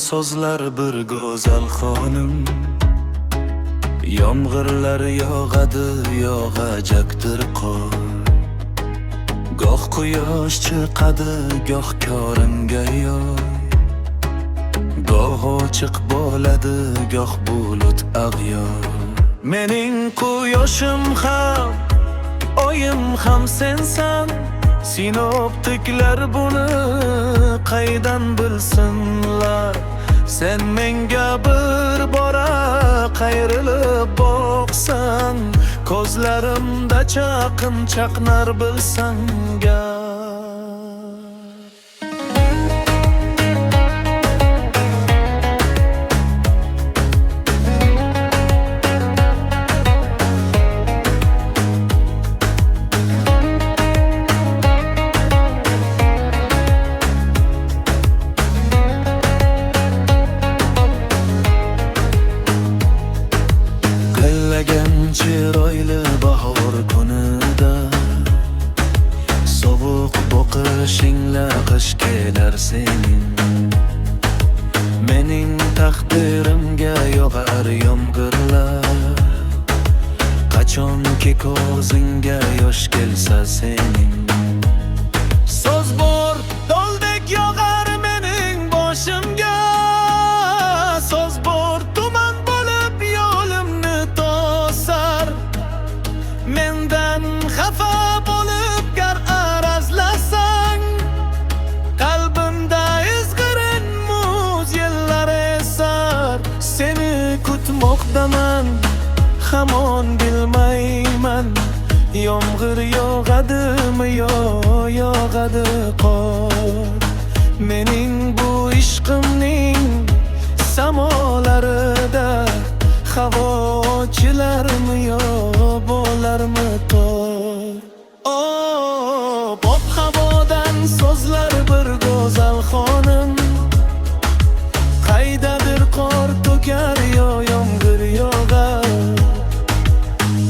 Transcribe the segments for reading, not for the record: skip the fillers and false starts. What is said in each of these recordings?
so'zlar bir go'zal xonim. Yomg'irlar yog'adi, yog'ajakdir qor. Goh quyosh chiqadi, goh korimga yoy. Goh ochiq bo'ladi, goh bulut ag'yor. Mening quyoshim ham, oyim ham sensan. Sinoptiklar buni qaydan bilsinlar? Sen menga bir bora qayrilib boqsan, ko'zlarimda chaqin chaqnar bilsan gar. Chiroyli bahor kunida sovuq boqishingla qish kelar sening. Mening taqdirimga yog'ar yomg'irlar, qachonki ko'zingga yosh kelsa sening. So'z bor doldek yog'ar mening boshimga, so'z bor tuman bo'lib yo'limni to'sar. Mendan xafa bo'lib gar arazlasang, qalbimda izg'irin muz yillar esar. Seni kutmoqdaman, hamon bilmayman, yomg'ir yog'adimi yo yog'adi qor. Mening bu ishqimning samolarida havo ochilarmi yo bo'larmi tor? Pop havodan so'zlar bir go'zal xonim. Qaydadir qor to'kar yo yomg'ir yog'ar.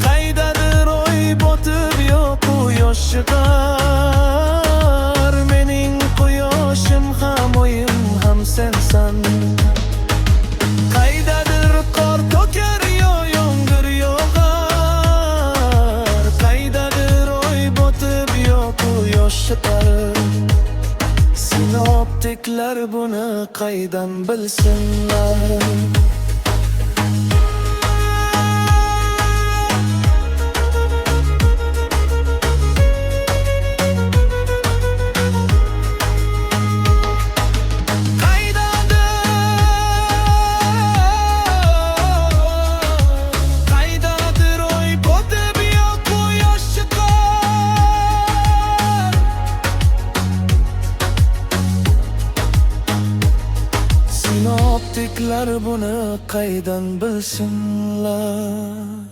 Qaydadir oy botib yo quyosh chiqar. Mening quyoshim ham, oyim ham sensan. Qaydadir qor to'kar yo yomg'ir yog'ar. Qaydadir oy botib yo quyosh chiqar. Sinoptiklar buni qaydan bilsinlar? Sinoptiklar buni qaydan bilsinlar?